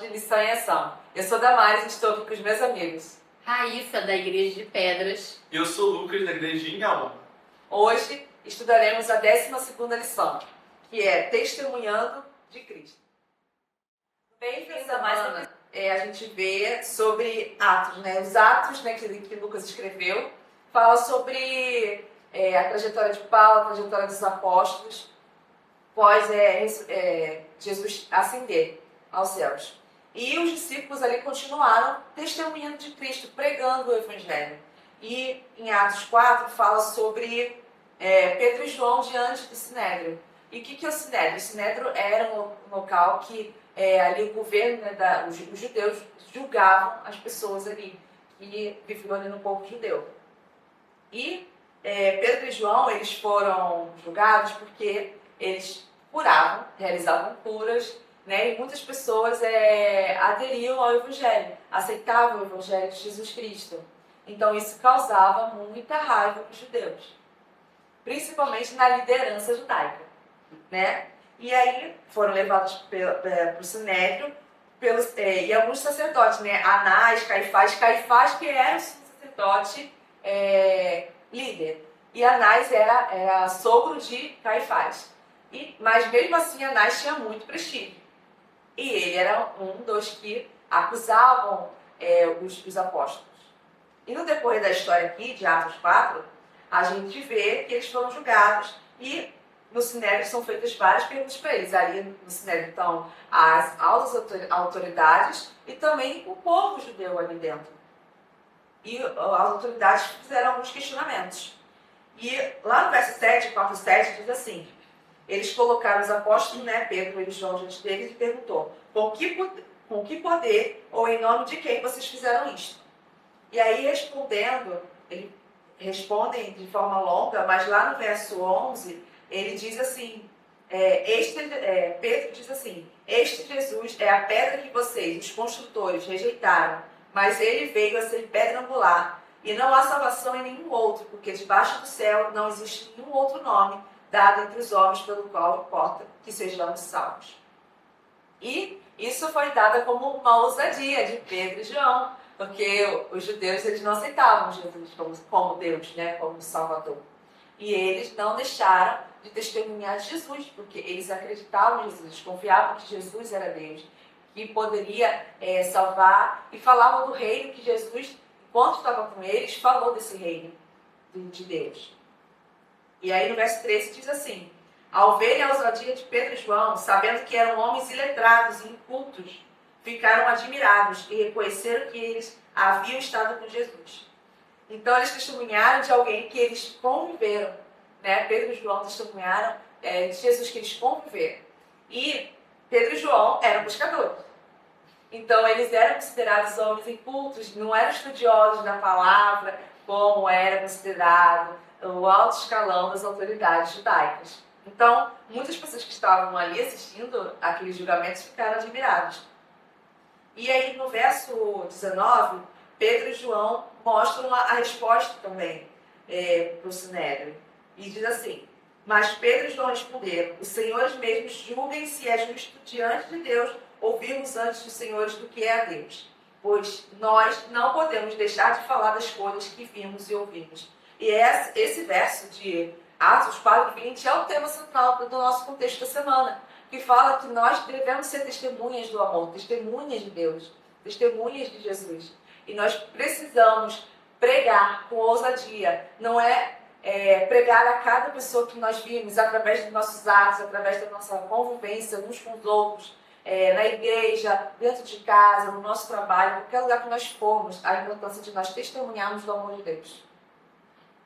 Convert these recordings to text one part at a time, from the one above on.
de Lição em Ação. Eu sou Damares e estou aqui com os meus amigos. Raíssa, da Igreja de Pedras. Eu sou o Lucas, da Igreja de Inhaúma. Hoje estudaremos a 12ª lição, que é Testemunhando de Cristo. Bem, semana a gente vê sobre Atos, né? Os Atos, né, que Lucas escreveu, fala sobre a trajetória de Paulo, a trajetória dos apóstolos, após Jesus ascender aos céus. E os discípulos ali continuaram testemunhando de Cristo, pregando o Evangelho. E em Atos 4 fala sobre Pedro e João diante do Sinédrio. E o que é o Sinédrio? O Sinédrio era um local que ali o governo, né, os judeus julgavam as pessoas ali que viviam ali no povo judeu. E Pedro e João, eles foram julgados porque eles curavam, realizavam curas, né? E muitas pessoas aderiam ao Evangelho, aceitavam o Evangelho de Jesus Cristo. Então isso causava muita raiva para os judeus, principalmente na liderança judaica, né? E aí foram levados para o Sinédrio e alguns sacerdotes, né? Anás, Caifás que era o sacerdote líder, e Anás era sogro de Caifás. Mas mesmo assim Anás tinha muito prestígio. E ele era um dos que acusavam os apóstolos. E no decorrer da história aqui, de Atos 4, a gente vê que eles foram julgados e no Sinédrio são feitas várias perguntas para eles. Ali no Sinédrio estão as altas autoridades e também o povo judeu ali dentro. E as autoridades fizeram alguns questionamentos. E lá no verso 7, 4 e 7, diz assim: eles colocaram os apóstolos, né, Pedro e João diante deles e perguntou: com que poder ou em nome de quem vocês fizeram isto? E aí eles respondem de forma longa, mas lá no verso 11, ele diz assim, Pedro diz assim: este Jesus é a pedra que vocês, os construtores, rejeitaram, mas ele veio a ser pedra angular. E não há salvação em nenhum outro, porque debaixo do céu não existe nenhum outro nome dado entre os homens pelo qual importa que sejamos salvos. E isso foi dado como uma ousadia de Pedro e João, porque os judeus eles não aceitavam Jesus como Deus, né, como Salvador. E eles não deixaram de testemunhar Jesus, porque eles acreditavam em Jesus, confiavam que Jesus era Deus, que poderia salvar, e falavam do reino que Jesus, enquanto estava com eles, falou desse reino de Deus. E aí no verso 13 diz assim: ao verem a ousadia de Pedro e João, sabendo que eram homens iletrados e incultos, ficaram admirados e reconheceram que eles haviam estado com Jesus. Então eles testemunharam de alguém que eles conviveram, né? Pedro e João testemunharam de Jesus que eles conviveram. E Pedro e João eram pescadores. Então eles eram considerados homens incultos, não eram estudiosos da palavra, como era considerado o alto escalão das autoridades judaicas. Então, muitas pessoas que estavam ali assistindo aqueles julgamentos ficaram admirados. E aí, no verso 19, Pedro e João mostram a resposta também para o Sinédrio. E diz assim: mas Pedro e João responderam: os senhores mesmos julguem se é justo diante de Deus ouvirmos antes dos senhores do que é a Deus. Pois nós não podemos deixar de falar das coisas que vimos e ouvimos. E esse verso de Atos 4:20 é o tema central do nosso contexto da semana, que fala que nós devemos ser testemunhas do amor, testemunhas de Deus, testemunhas de Jesus. E nós precisamos pregar com ousadia, não pregar a cada pessoa que nós vimos, através dos nossos atos, através da nossa convivência uns com os outros, na igreja, dentro de casa, no nosso trabalho, em qualquer lugar que nós formos, a importância de nós testemunharmos do amor de Deus.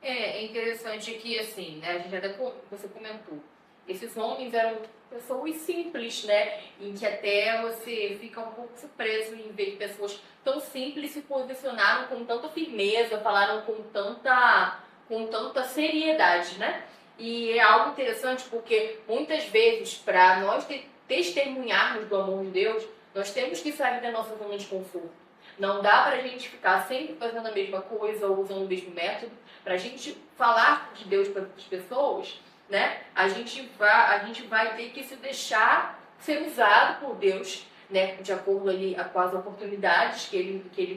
É interessante que, assim, né, a gente até você comentou, esses homens eram pessoas simples, né, em que até você fica um pouco surpreso em ver pessoas tão simples se posicionaram com tanta firmeza, falaram com tanta seriedade, né? E é algo interessante porque muitas vezes, para nós testemunharmos do amor de Deus, nós temos que sair da nossa zona de conforto. Não dá para a gente ficar sempre fazendo a mesma coisa ou usando o mesmo método. Para a gente falar de Deus para as pessoas, né? A gente vai ter que se deixar ser usado por Deus né, de acordo ali com as oportunidades que ele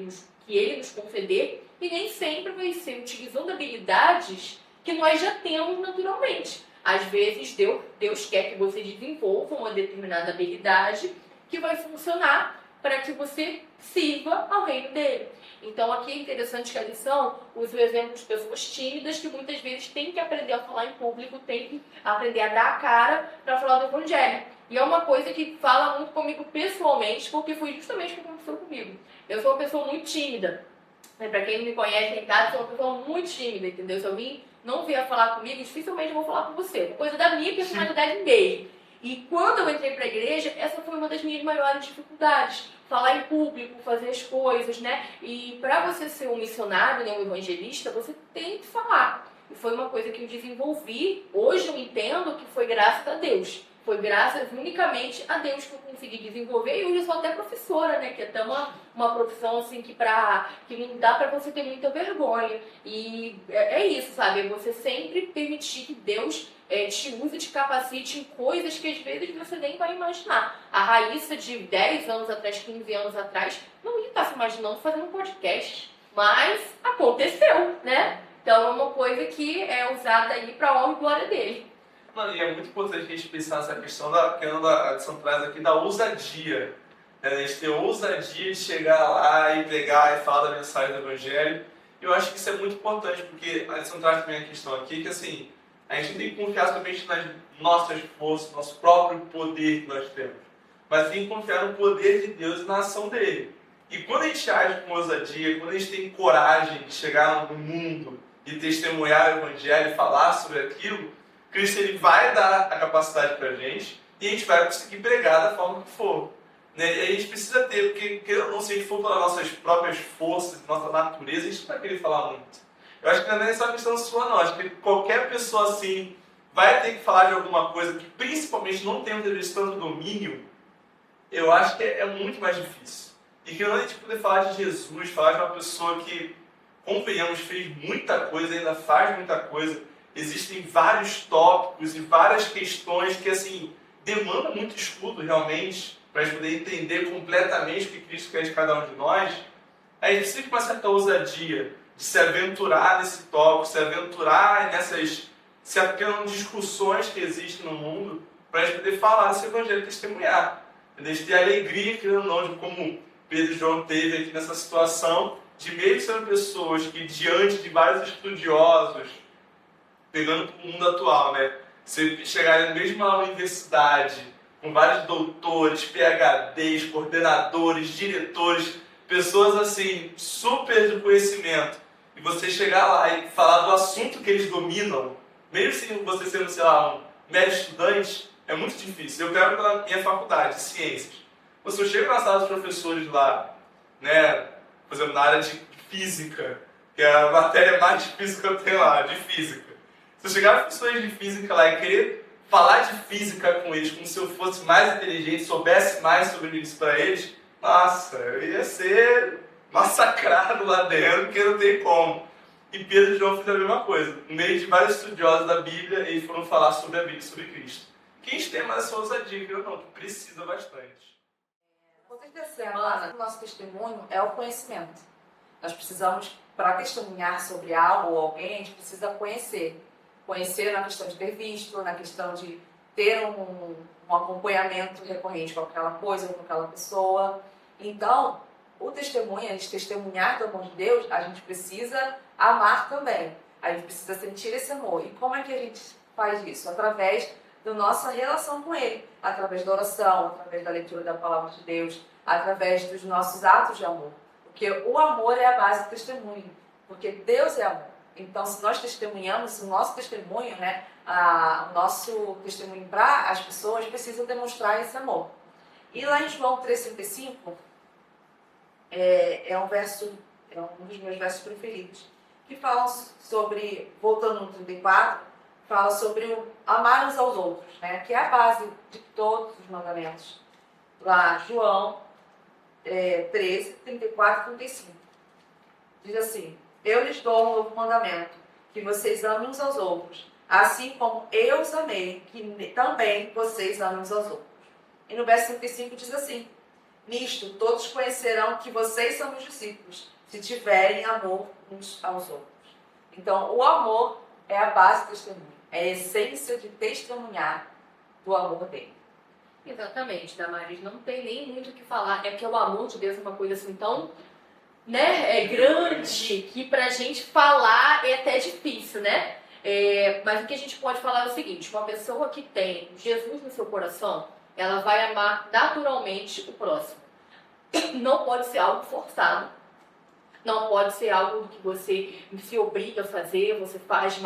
nos conceder, e nem sempre vai ser utilizando habilidades que nós já temos naturalmente. Às vezes, Deus quer que você desenvolva uma determinada habilidade que vai funcionar para que você sirva ao reino dele. Então, aqui é interessante que a lição usa o exemplo de pessoas tímidas que muitas vezes têm que aprender a falar em público, têm que aprender a dar a cara para falar do evangelho. E é uma coisa que fala muito comigo pessoalmente, porque foi justamente o que aconteceu comigo. Eu sou uma pessoa muito tímida. Para quem não me conhece em casa, eu sou uma pessoa muito tímida, entendeu? Se alguém não vier falar comigo, dificilmente eu vou falar com você. Uma coisa da minha personalidade mesmo. E quando eu entrei para a igreja, essa foi uma das minhas maiores dificuldades. Falar em público, fazer as coisas, né? E para você ser um missionário, né, um evangelista, você tem que falar. E foi uma coisa que eu desenvolvi. Hoje eu entendo que foi graças a Deus. Foi graças unicamente a Deus que eu consegui desenvolver. E hoje eu sou até professora, né? Que é até uma profissão assim que não dá para você ter muita vergonha. E é isso, sabe? É você sempre permitir que Deus te use, te capacite em coisas que às vezes você nem vai imaginar. A Raíssa de 10 anos atrás, 15 anos atrás, não ia estar se imaginando fazendo um podcast. Mas aconteceu, né? Então é uma coisa que é usada aí para a honra e glória dele. Mano, e é muito importante a gente pensar nessa questão que a lição traz aqui da ousadia. A gente ter ousadia de chegar lá e pegar e falar da mensagem do Evangelho. E eu acho que isso é muito importante, porque a lição traz também a questão aqui que, assim, a gente tem que confiar somente nas nossas forças, no nosso próprio poder que nós temos. Mas tem que confiar no poder de Deus e na ação dele. E quando a gente age com ousadia, quando a gente tem coragem de chegar no mundo e testemunhar o Evangelho e falar sobre aquilo, Cristo ele vai dar a capacidade para a gente e a gente vai conseguir pregar da forma que for. Né? E a gente precisa ter, porque se a gente for pelas nossas próprias forças, nossa natureza, a gente não vai querer falar muito. Eu acho que não é só uma questão sua, não. Acho que qualquer pessoa assim vai ter que falar de alguma coisa que principalmente não tem tanto domínio, eu acho que é muito mais difícil. E que não a gente poder falar de Jesus, falar de uma pessoa que, convenhamos, fez muita coisa, ainda faz muita coisa. Existem vários tópicos e várias questões que, assim, demandam muito estudo, realmente, para a gente poder entender completamente o que Cristo quer de cada um de nós. A gente precisa de uma certa ousadia de se aventurar nesse tópico, se aventurar nessas discussões que existem no mundo, para a gente poder falar desse evangelho, testemunhar. A gente ter alegria, querendo ou não, de como Pedro e João teve aqui nessa situação, de mesmo sendo pessoas que, diante de vários estudiosos, pegando para o mundo atual, né? Você chegar na mesma universidade, com vários doutores, PhDs, coordenadores, diretores, pessoas assim, super de conhecimento, e você chegar lá e falar do assunto que eles dominam, mesmo se você sendo, sei lá, um mero estudante, é muito difícil. Eu quero pela minha faculdade de ciências. Se eu chego na sala dos professores lá, né, por exemplo, na área de física, que é a matéria mais difícil que eu tenho lá, de física. Se eu chegar as pessoas de física lá e querer falar de física com eles, como se eu fosse mais inteligente, soubesse mais sobre isso para eles, nossa, eu ia ser massacrado lá dentro, porque não tem como. E Pedro e João fizeram a mesma coisa. No meio de vários estudiosos da Bíblia, eles foram falar sobre a Bíblia, sobre Cristo. Quem tem mais essa ousadia, que eu não, que precisa bastante. O contexto dessa semana, o nosso testemunho é o conhecimento. Nós precisamos, para testemunhar sobre algo ou alguém, a gente precisa conhecer. Conhecer na questão de ter visto, na questão de ter um acompanhamento recorrente com aquela coisa, com aquela pessoa. Então, o testemunho, a gente testemunhar do amor de Deus, a gente precisa amar também. A gente precisa sentir esse amor. E como é que a gente faz isso? Através da nossa relação com Ele. Através da oração, através da leitura da Palavra de Deus, através dos nossos atos de amor. Porque o amor é a base do testemunho. Porque Deus é amor. Então, se nós testemunhamos, o nosso testemunho, né, o nosso testemunho para as pessoas precisa demonstrar esse amor. E lá em João 3,35, é um dos meus versos preferidos, que fala sobre, voltando no 34, fala sobre o amar uns aos outros, né, que é a base de todos os mandamentos. Lá, João 13, 34 e 35. Diz assim: eu lhes dou um novo mandamento, que vocês amem uns aos outros, assim como eu os amei, que também vocês amem uns aos outros. E no verso 35 diz assim: Nisto, todos conhecerão que vocês são meus discípulos, se tiverem amor uns aos outros. Então, o amor é a base do testemunho, é a essência de testemunhar do amor dele. Exatamente, Damaris, não tem nem muito o que falar. É que o amor de Deus é uma coisa assim tão, né, grande, que pra gente falar é até difícil, né? Mas o que a gente pode falar é o seguinte: uma pessoa que tem Jesus no seu coração, ela vai amar naturalmente o próximo. Não pode ser algo forçado, não pode ser algo que você se obriga a fazer, você faz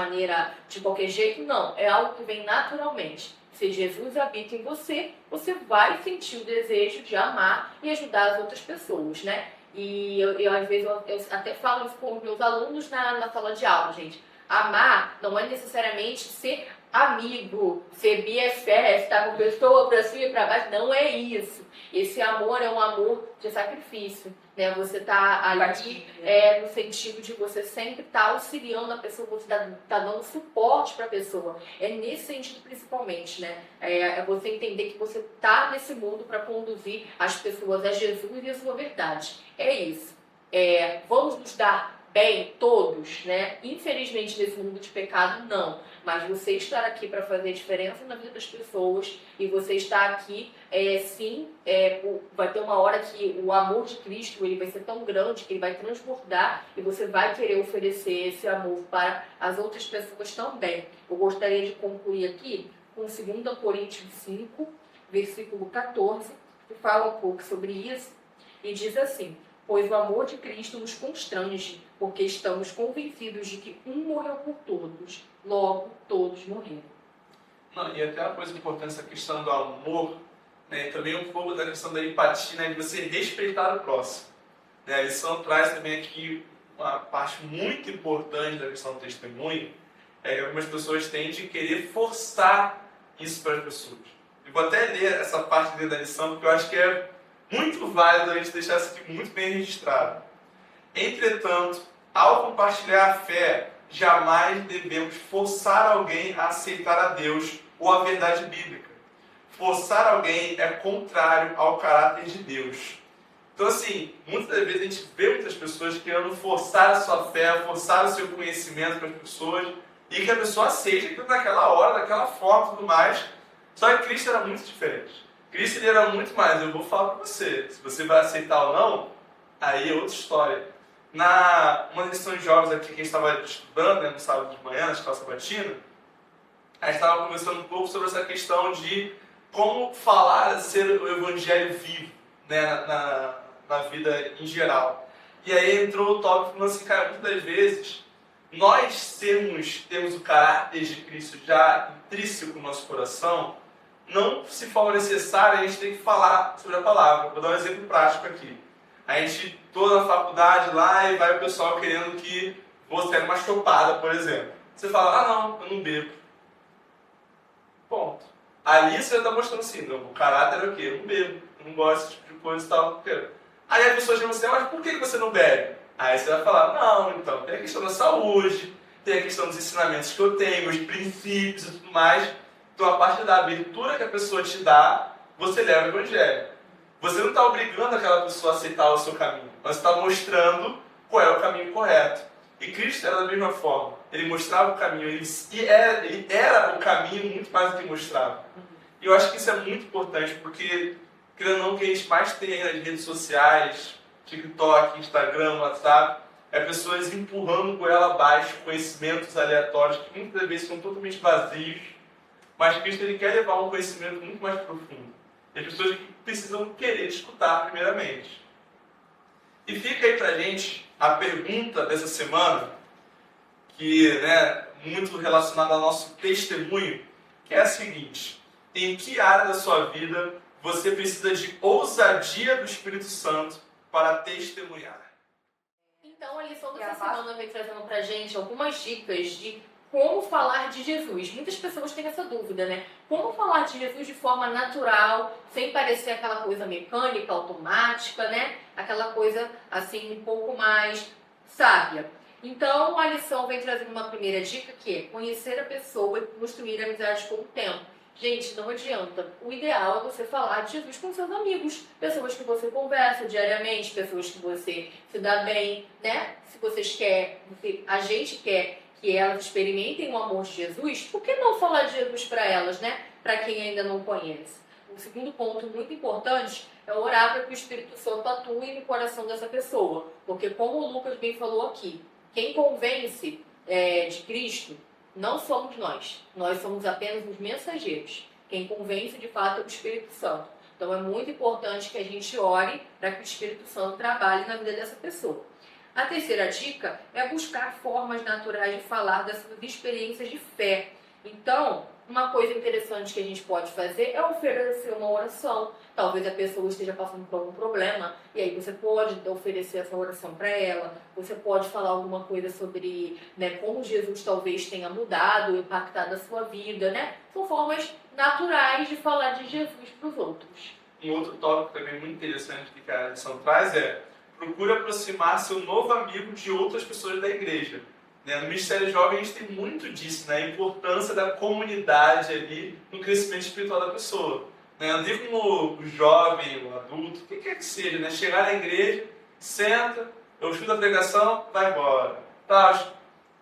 de qualquer jeito, não. É algo que vem naturalmente. Se Jesus habita em você, você vai sentir o desejo de amar e ajudar as outras pessoas, né? E às vezes, eu até falo isso com os meus alunos na sala de aula, gente. Amar não é necessariamente ser amigo, ser BFF, estar com pessoa pra cima e pra baixo. Não é isso. Esse amor é um amor de sacrifício, né? Você tá ali no sentido de você sempre estar auxiliando a pessoa, você tá dando suporte para a pessoa. É nesse sentido principalmente, né? É você entender que você tá nesse mundo para conduzir as pessoas a Jesus e a sua verdade. É isso. Vamos nos dar bem todos, né? Infelizmente nesse mundo de pecado não, mas você estar aqui para fazer diferença na vida das pessoas e você estar aqui, vai ter uma hora que o amor de Cristo ele vai ser tão grande que ele vai transbordar e você vai querer oferecer esse amor para as outras pessoas também. Eu gostaria de concluir aqui com 2 Coríntios 5, versículo 14, que fala um pouco sobre isso e diz assim: pois o amor de Cristo nos constrange, porque estamos convencidos de que um morreu por todos, logo todos morreram. Não, e até uma coisa importante, essa questão do amor, né, também um pouco da questão da empatia, né, de você respeitar o próximo. Né, a lição traz também aqui uma parte muito importante da questão do testemunho, é que algumas pessoas tendem a querer forçar isso para as pessoas. Eu vou até ler essa parte da lição, porque eu acho que é muito válido a gente deixar isso aqui muito bem registrado. Entretanto, ao compartilhar a fé, jamais devemos forçar alguém a aceitar a Deus ou a verdade bíblica. Forçar alguém é contrário ao caráter de Deus. Então, assim, muitas vezes a gente vê muitas pessoas querendo forçar a sua fé, forçar o seu conhecimento para as pessoas, e que a pessoa aceite aquilo naquela hora, daquela forma e tudo mais. Só que Cristo era muito diferente. Cristo ele era muito mais, eu vou falar para você, se você vai aceitar ou não, aí é outra história. Uma lição de jogos aqui que a gente estava estudando, né, no sábado de manhã, na escola sabatina, a gente estava conversando um pouco sobre essa questão de como falar, ser o evangelho vivo, né, na vida em geral. E aí entrou o tópico falando assim, cara, muitas das vezes, nós temos o caráter de Cristo já intrínseco no nosso coração, não se for necessário, a gente tem que falar sobre a palavra. Vou dar um exemplo prático aqui. A gente, toda a faculdade lá, e vai o pessoal querendo que você tenha uma chopada, por exemplo. Você fala, não, eu não bebo. Ponto. Ali você está mostrando assim, não, o caráter é o quê? Eu não bebo, eu não gosto desse tipo de coisa e tal. Aí a pessoa chama assim, mas por que você não bebe? Aí você vai falar, não, então, tem a questão da saúde, tem a questão dos ensinamentos que eu tenho, os princípios e tudo mais. Então, a partir da abertura que a pessoa te dá, você leva o evangelho. Você não está obrigando aquela pessoa a aceitar o seu caminho, mas está mostrando qual é o caminho correto. E Cristo era da mesma forma. Ele mostrava o caminho, ele era o caminho muito mais do que mostrava. E eu acho que isso é muito importante, porque, querendo ou não, o que a gente mais tem aí nas redes sociais, TikTok, Instagram, WhatsApp, é pessoas empurrando goela abaixo conhecimentos aleatórios que muitas vezes são totalmente vazios. Mas Cristo ele quer levar um conhecimento muito mais profundo. E as pessoas precisam querer escutar primeiramente. E fica aí pra gente a pergunta dessa semana, que é muito relacionada ao nosso testemunho, que é a seguinte: em que área da sua vida você precisa de ousadia do Espírito Santo para testemunhar? Então a lição dessa semana vem trazendo pra gente algumas dicas de como falar de Jesus. Muitas pessoas têm essa dúvida, né? Como falar de Jesus de forma natural, sem parecer aquela coisa mecânica, automática, né? Aquela coisa, assim, um pouco mais sábia. Então, a lição vem trazendo uma primeira dica, que é conhecer a pessoa e construir amizade com o tempo. Gente, não adianta. O ideal é você falar de Jesus com seus amigos, pessoas que você conversa diariamente, pessoas que você se dá bem, né? Se vocês querem, a gente quer que elas experimentem o amor de Jesus, por que não falar de Jesus para elas, né? Para quem ainda não conhece. O segundo ponto muito importante é orar para que o Espírito Santo atue no coração dessa pessoa. Porque como o Lucas bem falou aqui, quem convence de Cristo não somos nós. Nós somos apenas os mensageiros. Quem convence de fato é o Espírito Santo. Então é muito importante que a gente ore para que o Espírito Santo trabalhe na vida dessa pessoa. A terceira dica é buscar formas naturais de falar das suas experiências de fé. Então, uma coisa interessante que a gente pode fazer é oferecer uma oração. Talvez a pessoa esteja passando por algum problema e aí você pode oferecer essa oração para ela. Você pode falar alguma coisa sobre, né, como Jesus talvez tenha mudado, impactado a sua vida, né? São formas naturais de falar de Jesus para os outros. Um outro tópico também muito interessante que a lição traz é: procure aproximar seu novo amigo de outras pessoas da igreja. No Ministério Jovem a gente tem muito disso, né? A importância da comunidade ali no crescimento espiritual da pessoa. Não digo como o jovem, o adulto, o que quer que seja, né? Chegar na igreja, senta, eu escuto a pregação, vai embora. Tá,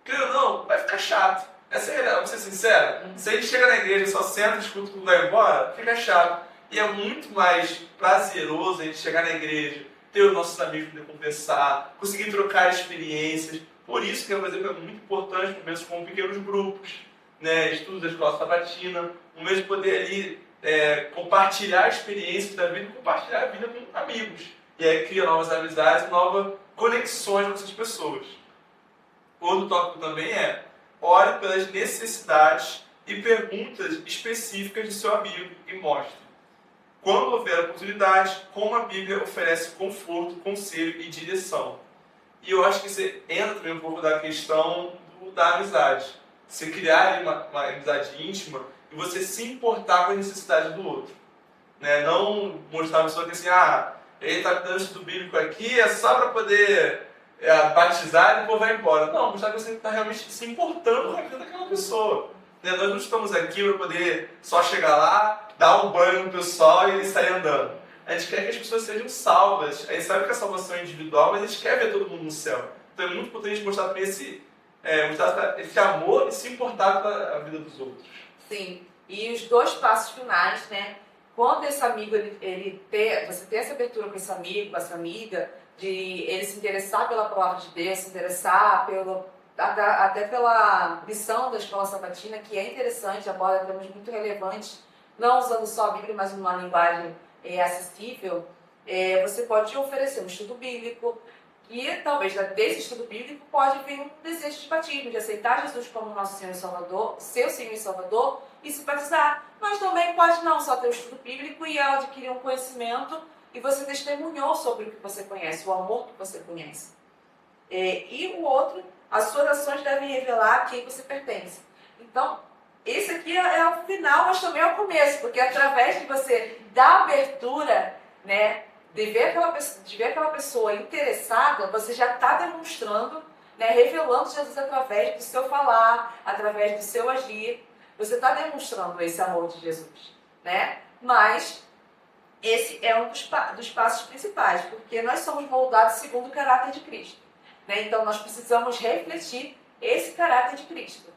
creio ou não, vai ficar chato. Vou ser sincero, se a gente chega na igreja, só senta, escuta e vai embora, fica chato. E é muito mais prazeroso a gente chegar na igreja, ter os nossos amigos para conversar, conseguir trocar experiências. Por isso que, por exemplo, é muito importante momentos como pequenos grupos, né, estudos da escola sabatina, o mesmo poder ali compartilhar experiências da vida e compartilhar a vida com amigos. E aí cria novas amizades, novas conexões com essas pessoas. Outro tópico também é: ore pelas necessidades e perguntas específicas de seu amigo e mostre, quando houver oportunidade, como a Bíblia oferece conforto, conselho e direção. E eu acho que você entra também um pouco da questão da amizade. Você criar ali uma amizade íntima e você se importar com a necessidade do outro. Né? Não mostrar a pessoa que assim, ele está dando estudo bíblico aqui, é só para poder batizar e depois vai embora. Não, mostrar que você está realmente se importando com a vida daquela pessoa. Né? Nós não estamos aqui para poder só chegar lá, dar um banho no pessoal e ele sair andando. A gente quer que as pessoas sejam salvas. A gente sabe que a salvação é individual, mas a gente quer ver todo mundo no céu. Então é muito importante mostrar também esse amor e se importar com a vida dos outros. Sim. E os dois passos finais, né? Quando esse amigo, você tem essa abertura com esse amigo, com essa amiga, de ele se interessar pela palavra de Deus, se interessar até pela missão da escola sabatina, que é interessante, aborda temas muito relevantes, não usando só a Bíblia, mas numa linguagem acessível, você pode oferecer um estudo bíblico, e talvez desse estudo bíblico pode vir um desejo de batismo, de aceitar Jesus como nosso Senhor e Salvador, seu Senhor e Salvador, e se batizar. Mas também pode não só ter o estudo bíblico e adquirir um conhecimento, e você testemunhou sobre o que você conhece, o amor que você conhece. E o outro, as suas ações devem revelar a quem você pertence. Então, esse aqui é o final, mas também é o começo, porque através de você dar abertura, né, de ver aquela pessoa interessada, você já está demonstrando, né, revelando Jesus através do seu falar, através do seu agir. Você está demonstrando esse amor de Jesus, né? Mas esse é um dos passos principais, porque nós somos moldados segundo o caráter de Cristo, né? Então nós precisamos refletir esse caráter de Cristo.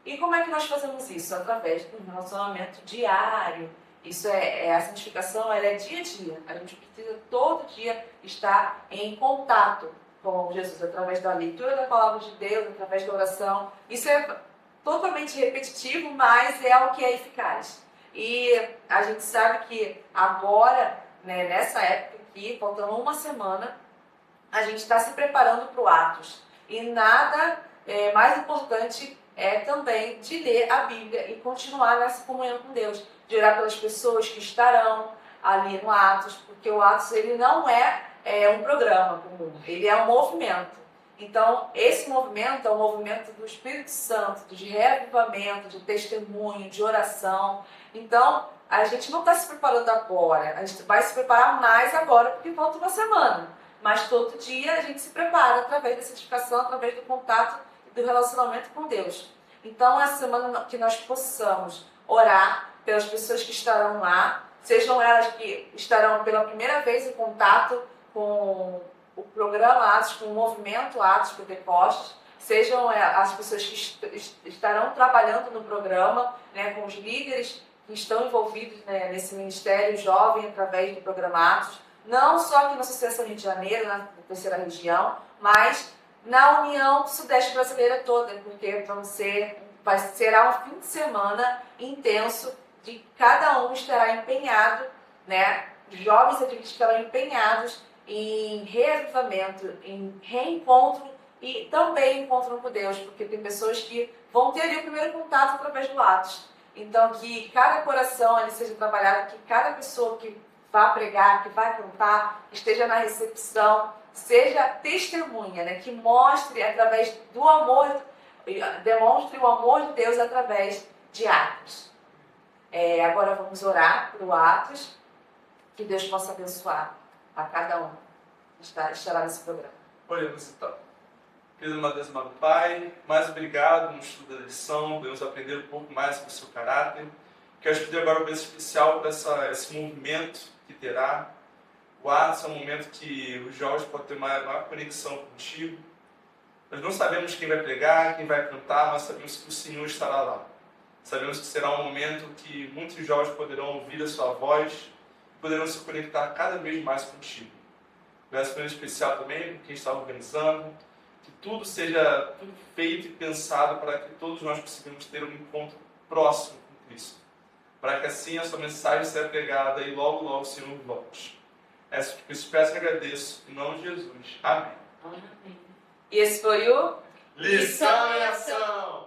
E como é que nós fazemos isso? Através de um relacionamento diário. Isso a santificação, ela é dia a dia. A gente precisa todo dia estar em contato com Jesus, através da leitura da palavra de Deus, através da oração. Isso é totalmente repetitivo, mas é o que é eficaz. E a gente sabe que agora, né, nessa época aqui, faltando uma semana, a gente está se preparando para o Atos. E nada mais importante também de ler a Bíblia e continuar nessa comunhão com Deus, de orar pelas pessoas que estarão ali no Atos, porque o Atos ele não é um programa comum, ele é um movimento. Então, esse movimento é um movimento do Espírito Santo, de reavivamento, de testemunho, de oração. Então, a gente não está se preparando agora, a gente vai se preparar mais agora, porque falta uma semana. Mas todo dia a gente se prepara através da santificação, através do contato do relacionamento com Deus. Então, essa semana que nós possamos orar pelas pessoas que estarão lá, sejam elas que estarão pela primeira vez em contato com o programa Atos, com o movimento Atos Pentecostes, sejam as pessoas que estarão trabalhando no programa, né, com os líderes que estão envolvidos, né, nesse ministério jovem através do programa Atos, não só aqui na Associação Rio de Janeiro, na terceira região, mas na União Sudeste Brasileira toda, porque será um fim de semana intenso, de cada um estará empenhado, né, jovens adventistas estarão empenhados em reavivamento, em reencontro e também encontro com Deus, porque tem pessoas que vão ter ali o primeiro contato através do Atos. Então, que cada coração ali seja trabalhado, que cada pessoa que vá pregar, que vai cantar, esteja na recepção, seja testemunha, né? Que mostre através do amor, demonstre o amor de Deus através de Atos. Agora vamos orar pelo Atos, que Deus possa abençoar a cada um que estará nesse programa. Oremos então. Querido Deus, amado Pai, mais obrigado no estudo da lição, podemos aprender um pouco mais sobre o seu caráter. Quero pedir agora um beijo especial para esse movimento que terá. O Atos é um momento que os jovens podem ter uma conexão contigo. Nós não sabemos quem vai pregar, quem vai cantar, mas sabemos que o Senhor estará lá. Sabemos que será um momento que muitos jovens poderão ouvir a sua voz e poderão se conectar cada vez mais contigo. Peço um especial também para quem está organizando, que tudo seja feito e pensado para que todos nós consigamos ter um encontro próximo com Cristo. Para que assim a sua mensagem seja pregada e logo, logo o Senhor volte. Essa que eu peço e agradeço, em nome de Jesus. Amém. Amém. E esse foi o Lição em Ação!